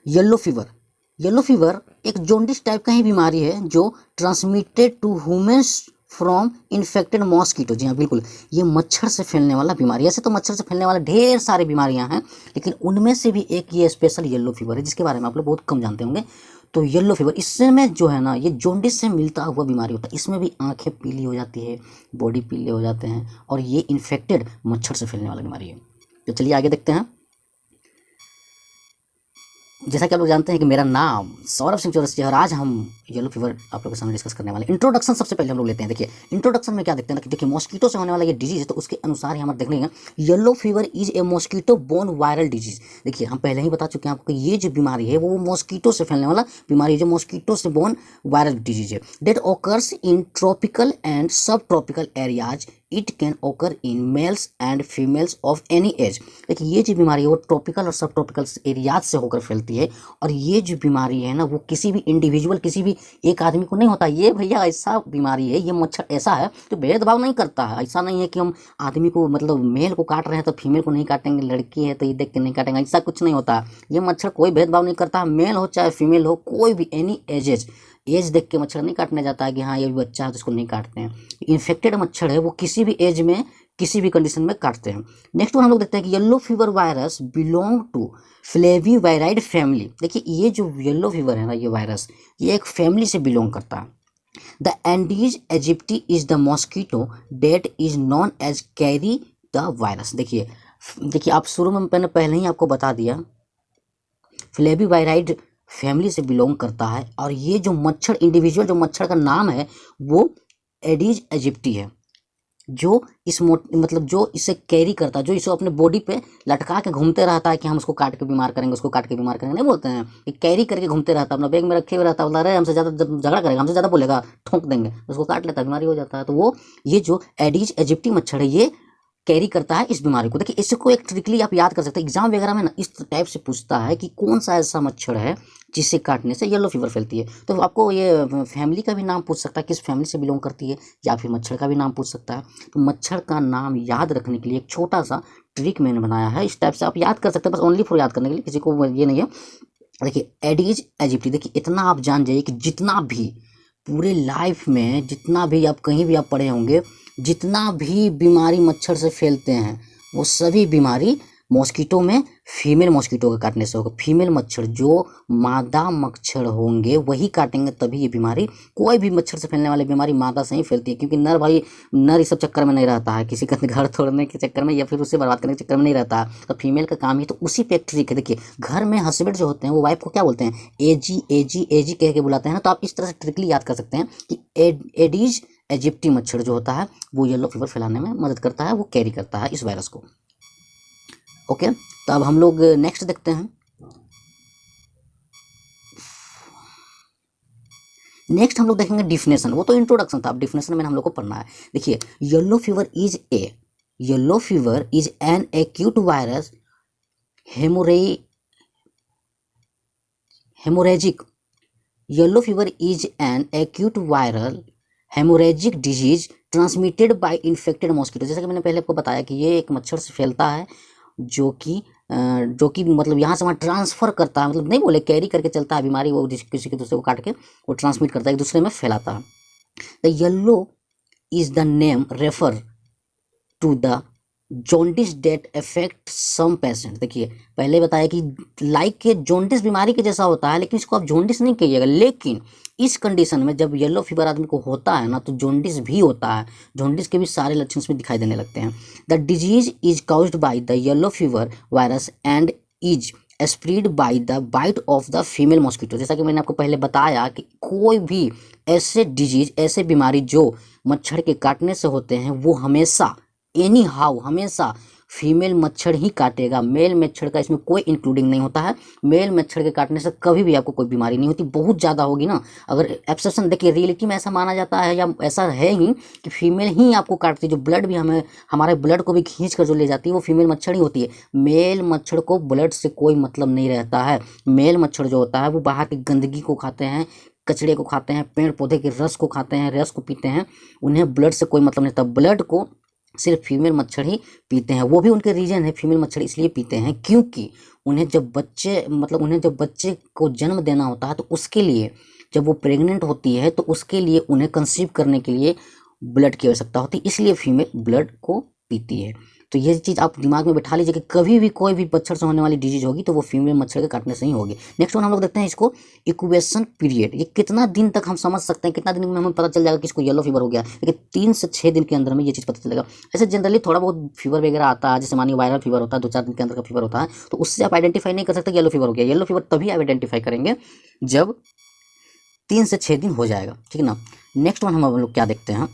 Yellow fever. Yellow fever एक jaundice type का ही बीमारी है जो transmitted to humans from infected mosquito. जी हाँ बिल्कुल, ये मच्छर से फैलने वाला बीमारी। ऐसे तो मच्छर से फैलने वाला ढेर सारी बीमारियां हैं, लेकिन उनमें से भी एक ये स्पेशल येलो फीवर है जिसके बारे में आप लोग बहुत कम जानते होंगे। तो येलो फीवर इसमें जो है ना, ये जॉन्डिस से मिलता हुआ बीमारी होता है। इसमें भी आंखें पीली हो जाती है, बॉडी पीले हो जाते हैं, और ये इन्फेक्टेड मच्छर से फैलने वाला बीमारी है। तो चलिए आगे देखते हैं। जैसा कि आप लोग जानते हैं कि मेरा नाम सौरभ सिंह चौरसिया है और आज हम येलो फीवर आप लोगों के सामने डिस्कस करने वाले हैं। इंट्रोडक्शन सबसे पहले हम लोग लेते हैं। देखिए इंट्रोडक्शन में क्या देखते हैं ना कि देखिए मॉस्किटो से होने वाला ये डिजीज है, तो उसके अनुसार ही हमारे देखने हैं yellow fever is a mosquito borne viral disease. देखिए हम पहले ही बता चुके हैं आपको, ये जो बीमारी है वो मॉस्किटो से फैलने वाला बीमारी है, जो मॉस्किटो से बोर्न वायरल डिजीज है। That occurs in tropical and sub tropical areas. It can occur in males and females of any age. देखिए ये जो बीमारी है वो ट्रॉपिकल और सब ट्रॉपिकल एरियाज से होकर फैलती है, और ये जो बीमारी है ना वो किसी भी इंडिविजुअल, किसी भी एक आदमी को नहीं होता। ये भैया ऐसा बीमारी है, ये मच्छर ऐसा है जो भेदभाव नहीं करता है। ऐसा नहीं है कि हम आदमी को मतलब मेल को काट रहे हैं तो फीमेल को नहीं काटेंगे, लड़की है तो ये देख के नहीं काटेंगे, ऐसा कुछ नहीं होता। ये मच्छर कोई भेदभाव नहीं करता, मेल हो चाहे फीमेल हो, कोई भी एनी एज देख के मच्छर नहीं काटने जाता है कि हाँ ये भी बच्चा है तो इसको नहीं काटते हैं। इन्फेक्टेड मच्छर है वो किसी भी एज में किसी भी कंडीशन में काटते हैं। नेक्स्ट वन हम लोग देखते हैं कि yellow fever virus belong to flaviviridae family. देखिए ये जो येलो फीवर है ना, ये वायरस ये एक फैमिली से बिलोंग करता है। The Aedes aegypti is the mosquito that is known as carry the virus. देखिए आप शुरू में मैंने पहले ही आपको बता दिया, फ्लेवीवायराइड फैमिली से बिलोंग करता है, और ये जो मच्छर इंडिविजुअल जो मच्छर का नाम है वो एडीज एजिप्टी है, जो इस मतलब जो इसे कैरी करता है, जो इसे अपने बॉडी पे लटका के घूमते रहता है कि हम उसको काट के बीमार करेंगे, उसको काट के बीमार करेंगे, नहीं बोलते हैं, ये कैरी करके घूमते रहता है, अपना बैग में रखे हुए रहता है, बोलता है हमसे ज़्यादा जब झगड़ा करेगा, हमसे ज़्यादा बोलेगा, ठोक देंगे, उसको काट लेता है, बीमारी हो जाता है। तो वो ये जो एडीज एजिप्टी मच्छर है ये कैरी करता है इस बीमारी को। देखिए इसको एक ट्रिकली आप याद कर सकते हैं, एग्जाम वगैरह में ना इस टाइप से पूछता है कि कौन सा ऐसा मच्छर है जिससे काटने से येलो फीवर फैलती है। तो आपको ये फैमिली का भी नाम पूछ सकता है, किस फैमिली से बिलोंग करती है, या फिर मच्छर का भी नाम पूछ सकता है। तो मच्छर का नाम याद रखने के लिए एक छोटा सा ट्रिक मैंने बनाया है, इस टाइप से आप याद कर सकते हैं, बस ओनली फॉर याद करने के लिए, किसी को ये नहीं है। देखिए एडीज एजिप्टी, देखिए इतना आप जान जाइए कि जितना भी पूरे लाइफ में जितना भी आप कहीं भी आप पढ़े होंगे, जितना भी बीमारी मच्छर से फैलते हैं वो सभी बीमारी मॉस्किटो में फीमेल मॉस्किटो के काटने से होगा। फीमेल मच्छर जो मादा मच्छर होंगे वही काटेंगे तभी ये बीमारी, कोई भी मच्छर से फैलने वाली बीमारी मादा से ही फैलती है, क्योंकि नर भाई नर इस सब चक्कर में नहीं रहता है, किसी का घर तोड़ने के चक्कर में या फिर उसे बर्बाद करने के चक्कर में नहीं रहता है। तो फीमेल का काम ही तो उसी पे एक ट्रिक है। देखिए घर में हस्बैंड जो होते हैं वो वाइफ को क्या बोलते हैं, एजी एजी एजी कह के बुलाते हैं ना। तो आप इस तरह से ट्रिकली याद कर सकते हैं कि एडीज एजिप्टी मच्छर जो होता है वो येलो फीवर फैलाने में मदद करता है, वो कैरी करता है इस वायरस को। ओके तो अब हम लोग नेक्स्ट देखते हैं। नेक्स्ट हम लोग देखेंगे डिफिनेशन, वो तो इंट्रोडक्शन था, अब डिफिनेशन में हम लोग को पढ़ना है। देखिए yellow fever is an acute virus haemorrhagic. Yellow fever is an acute viral haemorrhagic disease transmitted by infected mosquito. जैसा कि मैंने पहले आपको बताया कि ये एक मच्छर से फैलता है जो कि मतलब यहाँ से वहाँ ट्रांसफ़र करता है, मतलब नहीं बोले कैरी करके चलता है बीमारी, वो किसी के दूसरे को काट के वो ट्रांसमिट करता है, एक दूसरे में फैलाता है। The yellow is the name refer to the jaundice that affect some patient. देखिए पहले बताया कि लाइक के जॉन्डिस बीमारी के जैसा होता है, लेकिन इसको आप जॉन्डिस नहीं कहिएगा। लेकिन इस कंडीशन में जब येलो फीवर आदमी को होता है ना तो जॉन्डिस भी होता है, जॉन्डिस के भी सारे लक्षण इसमें दिखाई देने लगते हैं। The disease is caused by the yellow fever virus and is spread by the bite of the female mosquito. जैसा कि मैंने आपको पहले बताया कि कोई भी ऐसे डिजीज, ऐसे बीमारी जो मच्छर के काटने से होते हैं वो हमेशा एनी हाउ हमेशा फीमेल मच्छर ही काटेगा, मेल मच्छर का इसमें कोई इंक्लूडिंग नहीं होता है। मेल मच्छर के काटने से कभी भी आपको कोई बीमारी नहीं होती, बहुत ज़्यादा होगी ना अगर एक्सेप्शन। देखिए रियलिटी में ऐसा माना जाता है या ऐसा है ही कि फीमेल ही आपको काटती है, जो ब्लड भी हमारे ब्लड को भी खींच कर जो ले जाती है वो फीमेल मच्छर ही होती है। मेल मच्छर को ब्लड से कोई मतलब नहीं रहता है। मेल मच्छर जो होता है वो बाहर की गंदगी को खाते हैं, कचड़े को खाते हैं, पेड़ पौधे के रस को खाते हैं, रस को पीते हैं, उन्हें ब्लड से कोई मतलब नहीं था। ब्लड को सिर्फ फीमेल मच्छर ही पीते हैं। वो भी उनके रीजन है, फीमेल मच्छर इसलिए पीते हैं क्योंकि उन्हें जब बच्चे को जन्म देना होता है तो उसके लिए, जब वो प्रेग्नेंट होती है तो उसके लिए उन्हें कंसीव करने के लिए ब्लड की आवश्यकता होती है, इसलिए फीमेल ब्लड को पीती है। तो ये चीज़ आप दिमाग में बैठा लीजिए कि कभी भी कोई भी मच्छर से होने वाली डिजीज होगी तो वो फीमेल मच्छर के काटने से ही होगी। नेक्स्ट वन हम लोग देखते हैं इसको इंक्यूबेशन पीरियड। ये कितना दिन तक हम समझ सकते हैं, कितना दिन में हमें पता चल जाएगा कि इसको येलो फीवर हो गया, लेकिन 3 से 6 दिन के अंदर में ये चीज़ पता चलेगा। ऐसे जनरली थोड़ा बहुत फीवर वगैरह आता है, जैसे मानिए वायरल फीवर होता है, 2-4 दिन के अंदर का फीवर होता है, तो उससे आप आइडेंटिफाई नहीं कर सकते येलो फीवर हो गया। येलो फीवर तभी आप आइडेंटिफाई करेंगे जब 3 से 6 दिन हो जाएगा, ठीक है ना। नेक्स्ट वन हम लोग क्या देखते हैं,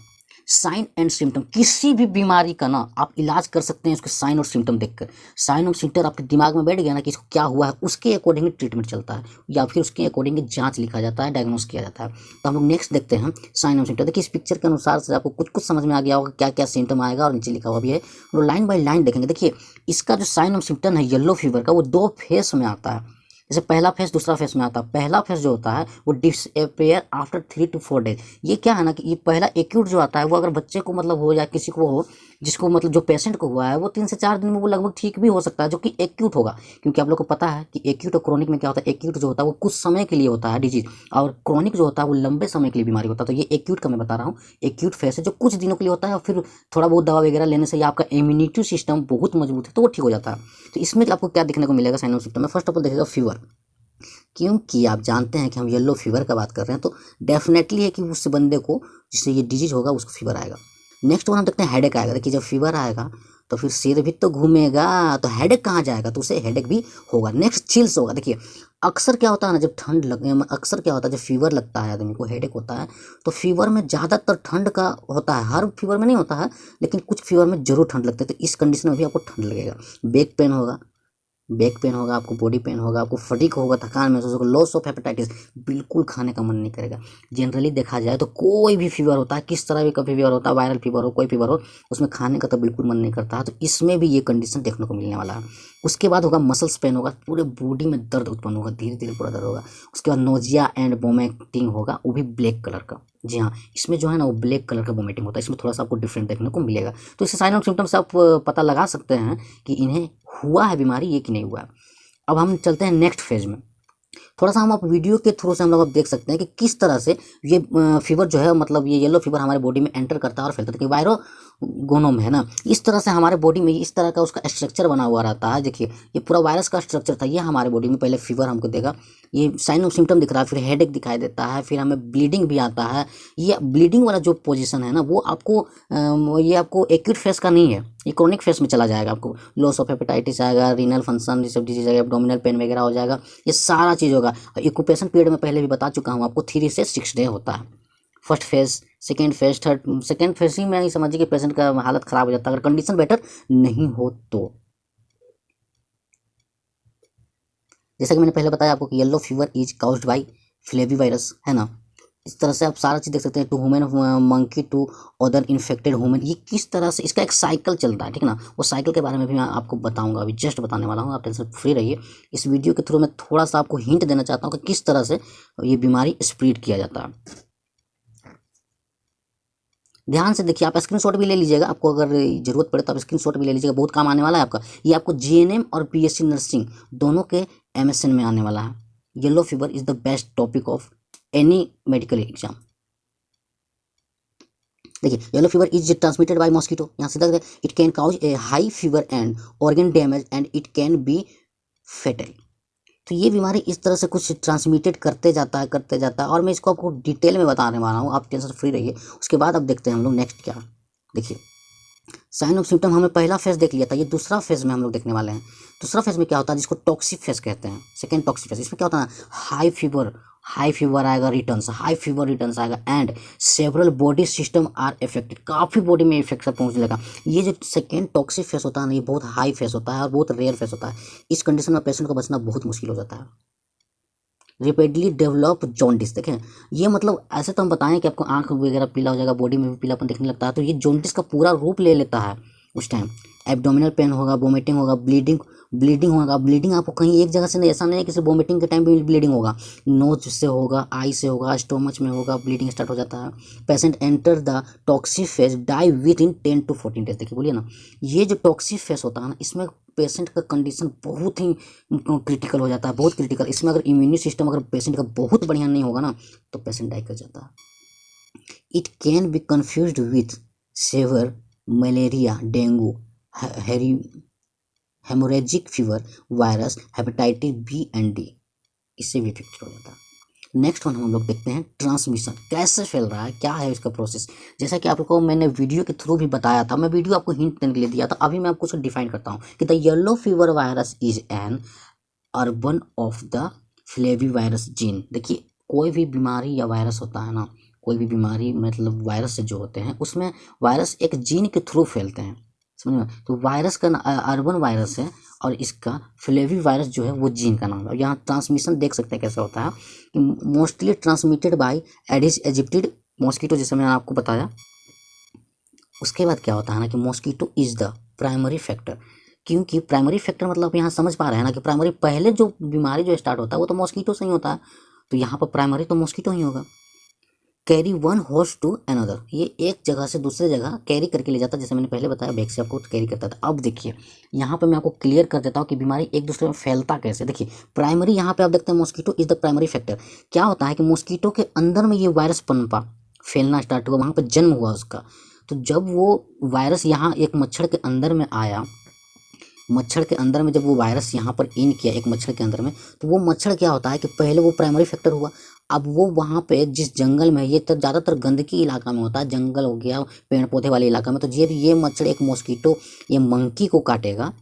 साइन एंड सिम्टम। किसी भी बीमारी का ना आप इलाज कर सकते हैं उसके साइन और सिम्टम देखकर। साइन और सिम्टम आपके दिमाग में बैठ गया ना कि इसको क्या हुआ है, उसके अकॉर्डिंग ट्रीटमेंट चलता है या फिर उसके अकॉर्डिंग जांच लिखा जाता है, डायग्नोस किया जाता है। तो हम लोग नेक्स्ट देखते हैं साइन और सिम्टम। देखिए इस पिक्चर के अनुसार से आपको कुछ कुछ समझ में आ गया होगा क्या क्या सिम्टम आएगा, और नीचे लिखा हुआ भी है, हम लोग लाइन बाय लाइन देखेंगे। देखिए इसका जो साइन और सिम्टम है येलो फीवर का, वो 2 फेस में आता है। जैसे पहला फेस दूसरा फेस में आता है। पहला फेस जो होता है वो डिसअपियर आफ्टर 3 to 4 डेज। ये क्या है ना कि ये पहला एक्यूट जो आता है वो अगर बच्चे को मतलब हो या किसी को हो, जिसको मतलब जो पेशेंट को हुआ है, वो 3 से 4 दिन में वो लगभग ठीक भी हो सकता है, जो कि एक्यूट होगा। क्योंकि आप लोग को पता है कि एक्यूट और क्रोनिक में क्या होता है। एक्यूट जो होता है वो कुछ समय के लिए होता है डिजीज, और क्रोनिक जो होता है वो लंबे समय के लिए बीमारी होता है। तो ये एक्यूट का मैं बता रहा हूँ, एक्यूट फेस है जो कुछ दिनों के लिए होता है, और फिर थोड़ा बहुत दवा वगैरह लेने से या आपका इम्यूनिटी सिस्टम बहुत मजबूत है तो वो ठीक हो जाता है। तो इसमें आपको क्या देखने को मिलेगा साइन और सिम्टम में, फर्स्ट ऑफ ऑल देखिएगा फीवर। क्योंकि आप जानते हैं कि हम येलो फीवर का बात कर रहे हैं, तो डेफिनेटली है कि उस बंदे को जिससे ये डिजीज होगा उसको फीवर आएगा। नेक्स्ट वन हम देखते हैं हेडेक आएगा। देखिए जब फीवर आएगा तो फिर सिर भी तो घूमेगा, तो हेडेक कहाँ जाएगा, तो उसे हेडेक भी होगा। नेक्स्ट चिल्स होगा। देखिए अक्सर क्या होता है ना, जब ठंड लगे, अक्सर क्या होता है जब फीवर लगता है आदमी को, हेडेक होता है, तो फीवर में ज़्यादातर ठंड का होता है। हर फीवर में नहीं होता है, लेकिन कुछ फीवर में जरूर ठंड लगती है, तो इस कंडीशन में भी आपको ठंड लगेगा। बैक पेन होगा, बैक पेन होगा आपको, बॉडी पेन होगा आपको, फटीग होगा, थकान महसूस होगा, लॉस ऑफ हेपेटाइटिस, बिल्कुल खाने का मन नहीं करेगा। जनरली देखा जाए तो कोई भी फीवर होता है, किस तरह भी का फीवर होता है, वायरल फीवर हो, कोई फीवर हो, उसमें खाने का तो बिल्कुल मन नहीं करता है। तो इसमें भी ये कंडीशन देखने को मिलने वाला है। उसके बाद होगा मसल्स पेन होगा, पूरे बॉडी में दर्द उत्पन्न होगा, धीरे धीरे पूरा दर्द होगा। उसके बाद नोजिया एंड वोमिटिंग होगा, वो भी ब्लैक कलर का। जी हाँ, इसमें जो है ना वो ब्लैक कलर का वोमिटिंग होता है, इसमें थोड़ा सा आपको डिफरेंट देखने को मिलेगा। तो इससे साइन और सिम्टम से आप पता लगा सकते हैं कि इन्हें हुआ है बीमारी ये कि नहीं हुआ है। अब हम चलते हैं नेक्स्ट फेज में। थोड़ा सा हम आप वीडियो के थ्रू से हम लोग अब देख सकते हैं कि किस तरह से ये फीवर जो है, मतलब ये येलो फीवर हमारे बॉडी में एंटर करता है और फैलता है। देखिए वायरो गोनोम है ना, इस तरह से हमारे बॉडी में इस तरह का उसका स्ट्रक्चर बना हुआ रहता है। देखिए ये पूरा वायरस का स्ट्रक्चर था, ये हमारे बॉडी में पहले फीवर हमको देगा, ये साइन ऑफ सिम्टम दिख रहा है, फिर हेडेक दिखाई देता है, फिर हमें ब्लीडिंग भी आता है। ये ब्लीडिंग वाला जो पोजीशन है ना वो आपको ये आपको एक्यूट फेस का नहीं है, ये क्रोनिक फेस में चला जाएगा। आपको लॉस ऑफ हेपेटाइटिस आएगा, रीनल फंक्शन ये सब डिजीज आएगा, एब्डोमिनल पेन वगैरह हो जाएगा, ये सारा चीज़ होगा। इंक्यूबेशन पीरियड में पहले भी बता चुका हूँ आपको, 3 से 6 डे होता है। First phase, second phase, third, second phase ही में ही समझिए कि पेशेंट का हालत खराब हो जाता है अगर कंडीशन बेटर नहीं हो तो। जैसा कि मैंने पहले बताया आपको कि yellow fever is caused bye flavi virus, है ना। इस तरह से आप सारा चीज़ देख सकते हैं, to human monkey to other infected human, ये किस तरह से इसका एक साइकिल चलता है, ठीक ना। वो साइकिल के बारे में भी मैं आपको बताऊंगा, अभी जस्ट बताने वाला हूँ, आप टेंशन फ्री रहिए। इस वीडियो के थ्रू मैं थोड़ा सा आपको हिंट देना चाहता हूँ कि किस तरह से ये बीमारी स्प्रेड किया जाता है। ध्यान से देखिए, आप स्क्रीनशॉट भी ले लीजिएगा, आपको अगर जरूरत पड़े तो आप स्क्रीनशॉट भी ले लीजिएगा, बहुत काम आने वाला है आपका। ये आपको जीएनएम और बीएससी नर्सिंग दोनों के एमएसएन में आने वाला है। Yellow fever is the best topic of any medical exam. देखिए yellow fever is transmitted by mosquito, यहाँ से देख it can cause a high fever and organ damage and it can be fatal. तो ये बीमारी इस तरह से कुछ ट्रांसमिटेड करते जाता है, और मैं इसको आपको डिटेल में बताने वाला हूँ, आप टेंशन फ्री रहिए। उसके बाद अब देखते हैं हम लोग नेक्स्ट क्या। देखिए साइन ऑफ सिम्टम हमने पहला फेज देख लिया था, ये दूसरा फेज में हम लोग देखने वाले हैं। दूसरा फेज में क्या होता है जिसको टॉक्सिक फेज कहते हैं, सेकेंड टॉक्सिक फेज। इसमें क्या होता है, हाई फीवर आएगा, रिटर्न्स, हाई फीवर रिटर्न्स आएगा, and several body system are affected, काफ़ी बॉडी में इफेक्ट पहुंच जाएगा। ये जो सेकेंड टॉक्सिक फेज होता है ना, ये बहुत हाई फेज होता है और बहुत रेयर फेज होता है। इस कंडीशन में पेशेंट को बचना बहुत मुश्किल हो जाता है। रिपीटली डेवलप जॉन्डिस, देखें ये मतलब ऐसे तो हम बताएं कि आपको आंख वगैरह पीला हो जाएगा, बॉडी में भी पीलापन दिखने लगता है, तो ये जॉन्डिस का पूरा रूप ले लेता है। उस टाइम एब्डोमिनल पेन होगा, वोमिटिंग होगा, ब्लीडिंग होगा। ब्लीडिंग आपको कहीं एक जगह से नहीं, ऐसा नहीं है कि सिर्फ वोमिटिंग के टाइम भी ब्लीडिंग होगा, नोज से होगा, आई से होगा, स्टोमच में होगा, ब्लीडिंग स्टार्ट हो जाता है। Patient enter the toxic phase, die within 10 to 14 days. देखिए बोलिए ना, ये जो टॉक्सिक फेज होता है ना, इसमें पेशेंट का कंडीशन बहुत ही क्रिटिकल हो जाता है, बहुत क्रिटिकल। इसमें अगर इम्यून सिस्टम अगर पेशेंट का बहुत बढ़िया नहीं होगा ना, तो पेशेंट डाई कर जाता है। It can be confused with severe, malaria, dengue, haemorrhagic fever, virus, hepatitis B and D, इससे भी इफेक्ट हो जाता है। नेक्स्ट वन हम लोग देखते हैं ट्रांसमिशन, कैसे फैल रहा है, क्या है इसका प्रोसेस। जैसा कि आपको मैंने वीडियो के थ्रू भी बताया था, मैं वीडियो आपको हिंट देने के लिए दिया था, अभी मैं आपको उसको डिफाइन करता हूँ कि the yellow fever virus is an urban of the flavi virus gene. देखिए कोई भी बीमारी या वायरस होता है ना, कोई भी बीमारी मतलब वायरस से जो होते हैं, उसमें वायरस एक जीन के थ्रू फैलते हैं, समझ में। तो वायरस का अर्बन वायरस है, और इसका फ्लेवी वायरस जो है वो जीन का नाम है। यहाँ ट्रांसमिशन देख सकते हैं कैसे होता है कि mostly transmitted by Aedes aegypti mosquito, जैसे मैंने आपको बताया। उसके बाद क्या होता है ना कि mosquito is the primary factor, क्योंकि प्राइमरी फैक्टर मतलब आप यहाँ समझ पा रहे हैं ना कि प्राइमरी पहले जो बीमारी जो स्टार्ट होता है वो तो मॉस्किटो से ही होता है, तो यहाँ पर प्राइमरी तो मॉस्किटो ही होगा। Carry one host to another, ये एक जगह से दूसरे जगह कैरी करके ले जाता है, जैसे मैंने पहले बताया बैग से आपको कैरी करता था। अब देखिए यहाँ पे मैं आपको क्लियर कर देता हूँ कि बीमारी एक दूसरे में फैलता कैसे। देखिए प्राइमरी यहाँ पे आप देखते हैं mosquito is the primary factor. क्या होता है कि मॉस्किटो के अंदर में ये वायरस पनपा, फैलना स्टार्ट हुआ, वहाँ पर जन्म हुआ उसका। तो जब वो वायरस यहाँ एक मच्छर के अंदर में आया, मच्छर के अंदर में जब वो वायरस यहाँ पर इन किया एक मच्छर के अंदर में, तो वो मच्छर क्या होता है कि पहले वो प्राइमरी फैक्टर हुआ। अब वो वहाँ पे जिस जंगल में, ये तो ज़्यादातर गंदगी इलाका में होता है, जंगल हो गया, पेड़ पौधे वाले इलाका में, तो ये मच्छर एक मॉस्किटो ये मंकी को काटेगा,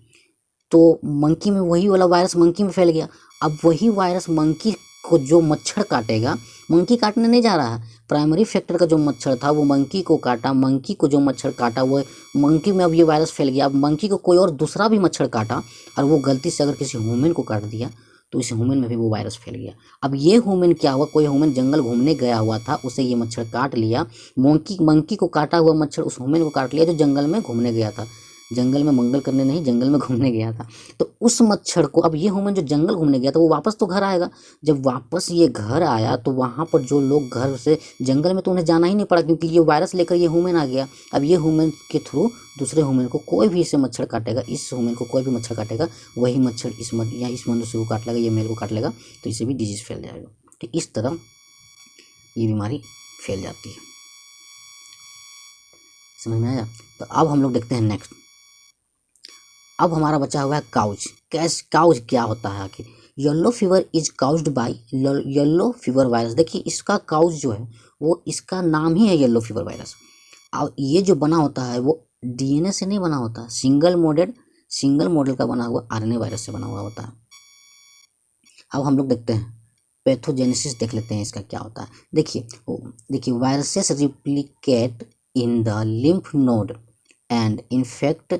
तो मंकी में वही वाला वायरस मंकी में फैल गया। अब वही वायरस मंकी को जो मच्छर काटेगा, मंकी काटने नहीं जा रहा है, प्राइमरी फैक्टर का जो मच्छर था वो मंकी को काटा, मंकी को जो मच्छर काटा वो मंकी में अब ये वायरस फैल गया। अब मंकी को कोई और दूसरा भी मच्छर काटा, और वो गलती से अगर किसी ह्यूमन को काट दिया, तो इस ह्यूमन में भी वो वायरस फैल गया। अब ये ह्यूमन क्या हुआ, कोई ह्यूमन जंगल घूमने गया हुआ था, उसे ये मच्छर काट लिया, मंकी को काटा हुआ मच्छर उस ह्यूमन को काट लिया जो जंगल में घूमने गया था, जंगल में मंगल करने नहीं, जंगल में घूमने गया था। तो उस मच्छर को, अब ये ह्यूमन जो जंगल घूमने गया था वो वापस तो घर आएगा। जब वापस ये घर आया तो वहाँ पर जो लोग घर से, जंगल में तो उन्हें जाना ही नहीं पड़ा, क्योंकि ये वायरस लेकर ये ह्यूमन आ गया। अब ये ह्यूमन के थ्रू दूसरे ह्यूमन को कोई भी इसे मच्छर काटेगा, इस ह्यूमन को कोई भी मच्छर काटेगा, वही मच्छर या इस मनुष्य को काट लेगा, ये मेल को काट लेगा, तो इसे भी डिजीज फैल जाएगा। तो इस तरह ये बीमारी फैल जाती है। समझ में आया। तो अब हम लोग देखते हैं नेक्स्ट। अब हमारा बचा हुआ है काउज। काउज क्या होता है आखिर। Yellow fever is caused bye yellow fever virus. देखिए इसका काउज जो है वो, इसका नाम ही है येलो फीवर वायरस। और ये जो बना होता है वो डीएनए से नहीं बना होता, सिंगल मॉडल का बना हुआ आरएनए वायरस से बना हुआ होता है। अब हम लोग देखते हैं पैथोजेनेसिस, देख लेते हैं इसका क्या होता है। देखिए viruses replicate in the lymph node and infect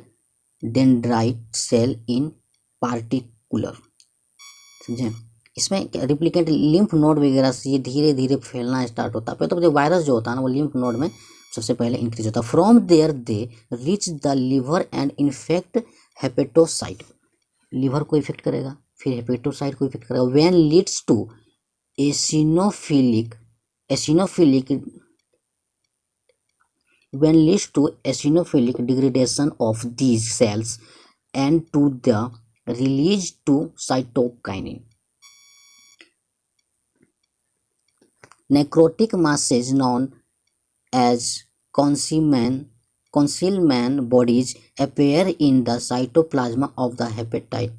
dendrite cell in particular. समझे, इसमें रिप्लिकेंट लिम्फ नोड वगैरह से ये धीरे धीरे फैलना स्टार्ट होता है। पहले तो जो वायरस जो होता है ना वो लिम्फ नोड में सबसे पहले इंक्रीज होता है। From there they reach the liver and infect hepatocyte, liver को इफेक्ट करेगा, फिर हेपेटोसाइट को इफेक्ट करेगा। When leads to eosinophilic degradation of these cells and to the release to cytokinin. Necrotic masses known as concealment bodies appear in the cytoplasm of the hepatocyte.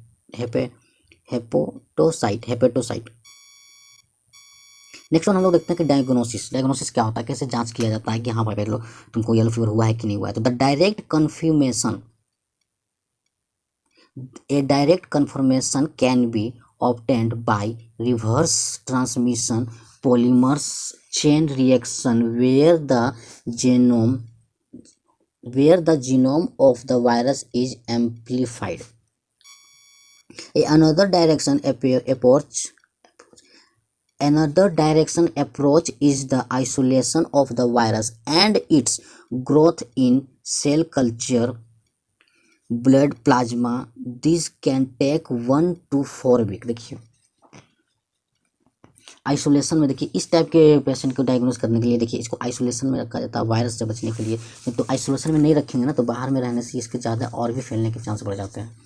Next one हम लोग देखते हैं कि diagnosis क्या होता है, कैसे जांच किया जाता है कि हाँ भाई लो तुमको येलो फीवर हुआ है कि नहीं हुआ है। तो direct confirmation can be obtained by reverse transmission polymers chain reaction where the genome of the virus is amplified. Another direction approach is the isolation of the virus and its growth in cell culture blood plasma, this can take 1 to 4 week. देखिए isolation में, देखिए इस type के patient को diagnose करने के लिए देखिए इसको आइसोलेशन में रखा जाता है वायरस से बचने के लिए। नहीं तो आइसोलेशन में नहीं रखेंगे ना तो बाहर में रहने से इसके ज़्यादा और भी फैलने के चांस बढ़ जाते हैं।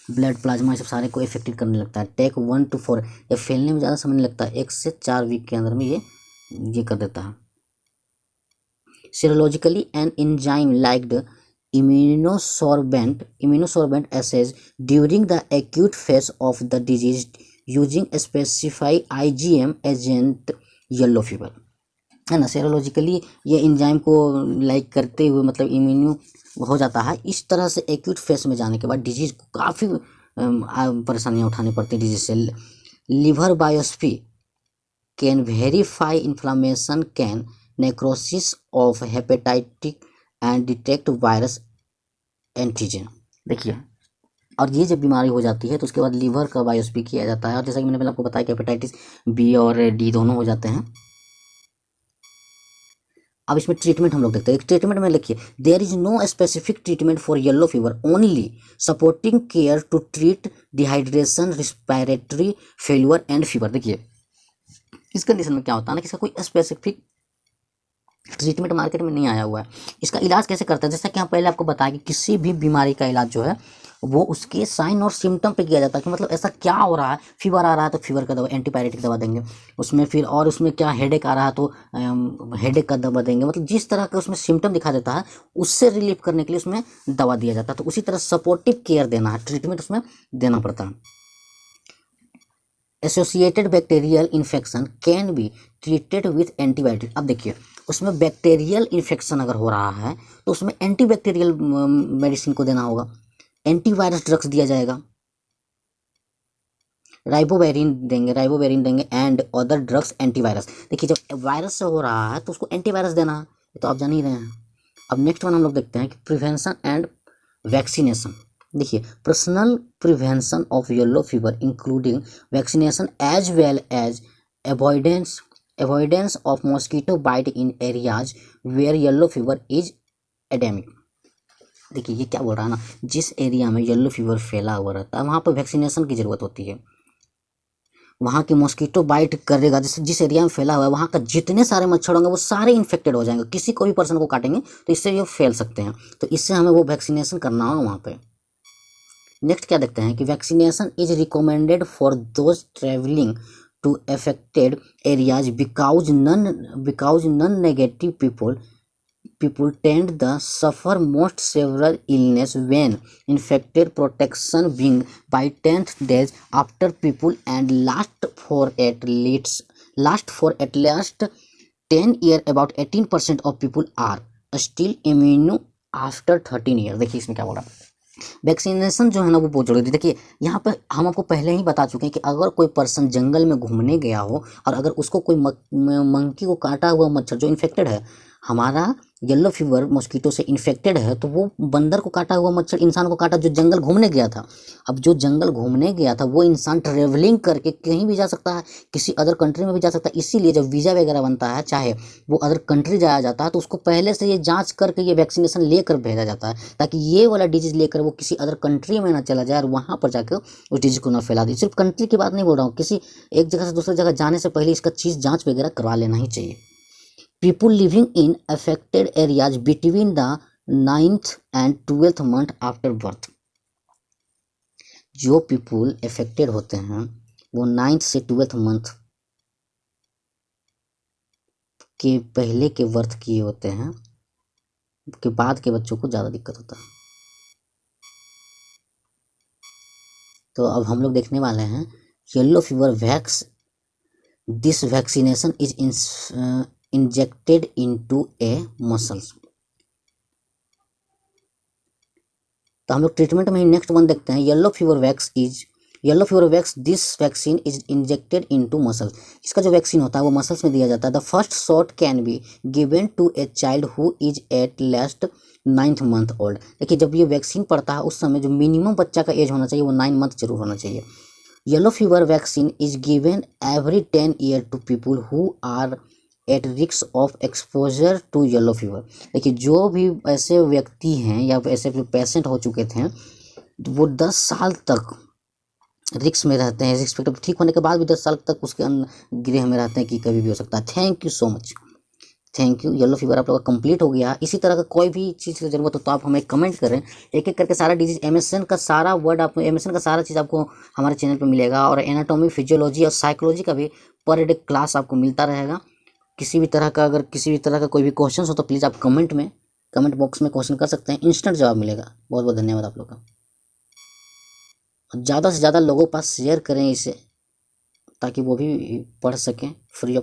ब्लड प्लाज्मा सब सारे को इफेक्टेड करने लगता है। टेक 1 to 4, ये फैलने में ज़्यादा समय नहीं लगता है, 1 से 4 वीक के अंदर में ये कर देता है। Serologically an enzyme like the immunosorbent assays during the acute phase of the disease using specified IgM agent yellow fever, है ना। सेरोलॉजिकली ये एंजाइम को लाइक करते हुए मतलब इम्यूनो हो जाता है। इस तरह से एक्यूट फेस में जाने के बाद डिजीज़ को काफ़ी परेशानियाँ उठानी पड़ती हैं डिजीज से। Liver biopsy can verify inflammation, can necrosis of hepatitic and detect virus antigen. देखिए और ये जब बीमारी हो जाती है तो उसके बाद लीवर का बायोप्सी किया जाता है। और जैसा कि मैंने पहले आपको बताया कि हेपेटाइटिस बी और डी दोनों हो जाते हैं। अब इसमें ट्रीटमेंट हम लोग देखते हैं। ट्रीटमेंट में लिखिए there is no specific treatment for yellow fever, only supporting care to treat dehydration, respiratory failure and fever. देखिए इस कंडीशन में क्या होता है ना कि इसका कोई स्पेसिफिक ट्रीटमेंट मार्केट में नहीं आया हुआ है। इसका इलाज कैसे करते हैं, जैसा कि हम पहले आपको बताया कि किसी भी बीमारी का इलाज जो है वो उसके साइन और सिम्टम पे किया जाता है कि मतलब ऐसा क्या हो रहा है। फीवर आ रहा है तो फीवर का दवा, एंटीबायोटिक दवा देंगे उसमें। फिर और उसमें क्या हेडेक आ रहा है तो हेडेक का दवा देंगे। मतलब जिस तरह का उसमें सिम्टम दिखा देता है उससे रिलीफ करने के लिए उसमें दवा दिया जाता है। तो उसी तरह सपोर्टिव केयर देना है, ट्रीटमेंट उसमें देना पड़ता है। Associated bacterial infection can be treated with antibiotic. अब देखिए उसमें बैक्टीरियल इन्फेक्शन अगर हो रहा है तो उसमें एंटीबैक्टीरियल मेडिसिन को देना होगा, एंटीवायरस ड्रग्स दिया जाएगा, राइबोवेरिन देंगे एंड अदर ड्रग्स एंटीवायरस। देखिए जब वायरस से हो रहा है तो उसको एंटीवायरस देना है, ये तो आप जान ही रहे हैं। अब नेक्स्ट वन हम लोग देखते हैं कि प्रिवेंशन एंड वैक्सीनेशन। देखिए personal prevention of yellow fever including vaccination as well as avoidance of mosquito bite in areas where yellow fever is endemic. देखिए ये क्या बोल रहा है ना, जिस एरिया में येलो फीवर फैला हुआ रहता है वहाँ पर वैक्सीनेशन की ज़रूरत होती है। वहाँ की मॉस्किटो बाइट करेगा, जैसे जिस एरिया में फैला हुआ है वहाँ का जितने सारे मच्छर होंगे वो सारे इन्फेक्टेड हो जाएंगे। किसी को भी पर्सन को काटेंगे तो इससे ये फैल सकते हैं, तो इससे हमें वो वैक्सीनेशन करना होगा वहाँ पे। नेक्स्ट क्या देखते हैं कि vaccination is recommended for those travelling to affected areas because non negative people tend to suffer most several illness when infected. Protection being by 10th days after people and last for at least 10 years. About 18% of people are still immune after 13 years। देखिए इसमें क्या बोला, vaccination जो है ना वो बहुत जरूरी है। देखिए यहाँ पर हम आपको पहले ही बता चुके हैं कि अगर कोई पर्सन जंगल में घूमने गया हो और अगर उसको कोई मंकी को काटा हुआ मच्छर जो इन्फेक्टेड है, हमारा येलो फीवर मॉस्किटो से इन्फेक्टेड है तो वो बंदर को काटा हुआ मच्छर इंसान को काटा जो जंगल घूमने गया था। अब जो जंगल घूमने गया था वो इंसान ट्रेवलिंग करके कहीं भी जा सकता है, किसी अदर कंट्री में भी जा सकता है। इसीलिए जब वीज़ा वगैरह बनता है चाहे वो अदर कंट्री जाया जाता है तो उसको पहले से ये जांच करके ये वैक्सीनेशन लेकर भेजा जाता है ताकि ये वाला डिजीज़ लेकर वो किसी अदर कंट्री में ना चला जाए और वहाँ पर जाकर उस डिजीज़ को ना फैला दे। सिर्फ कंट्री की बात नहीं बोल रहा हूँ, किसी एक जगह से दूसरी जगह जाने से पहले इसका चीज़ जाँच वगैरह करवा लेना ही चाहिए। People living in affected areas between the 9th and 12th month after birth। जो पीपुल अफेक्टेड होते हैं वो 9th से 12th मंथ के पहले के बर्थ किए होते हैं, के बाद के बच्चों को ज़्यादा दिक्कत होता है। तो अब हम लोग देखने वाले हैं yellow fever wax. This vaccination is injected into A muscles. तो हम लोग ट्रीटमेंट में ही नेक्स्ट वन देखते हैं yellow fever wax. This vaccine is injected into muscles. इसका जो वैक्सीन होता है वो मसल्स में दिया जाता है। The first shot can be given to a child who is at least 9th month old. देखिए जब ये वैक्सीन पड़ता है उस समय जो मिनिमम बच्चा का एज होना चाहिए वो 9 मंथ जरूर होना चाहिए। Yellow fever vaccine is given every 10 year to people who are at risk of exposure to yellow fever. देखिए जो भी ऐसे व्यक्ति हैं या ऐसे पेशेंट हो चुके थे वो 10 साल तक रिस्क में रहते हैं, रिस्क ठीक होने के बाद भी 10 साल तक उसके गृह में रहते हैं कि कभी भी हो सकता है। Thank you so much, thank you. Yellow fever आप लोग का कंप्लीट हो गया। इसी तरह का कोई भी चीज़ की जरूरत हो तो आप हमें कमेंट करें, एक एक करके सारा डिजीज एमएसएन का सारा वर्ड आपको, एमएसएन का सारा चीज़ आपको हमारे चैनल पे मिलेगा, और एनाटॉमी, फिजियोलॉजी और साइकोलॉजी का भी पर डे क्लास आपको मिलता रहेगा। किसी भी तरह का, अगर किसी भी तरह का कोई भी क्वेश्चन हो तो प्लीज़ आप कमेंट बॉक्स में क्वेश्चन कर सकते हैं, इंस्टेंट जवाब मिलेगा। बहुत बहुत धन्यवाद आप लोग का। ज़्यादा से ज़्यादा लोगों के पास शेयर करें इसे, ताकि वो भी पढ़ सकें फ्री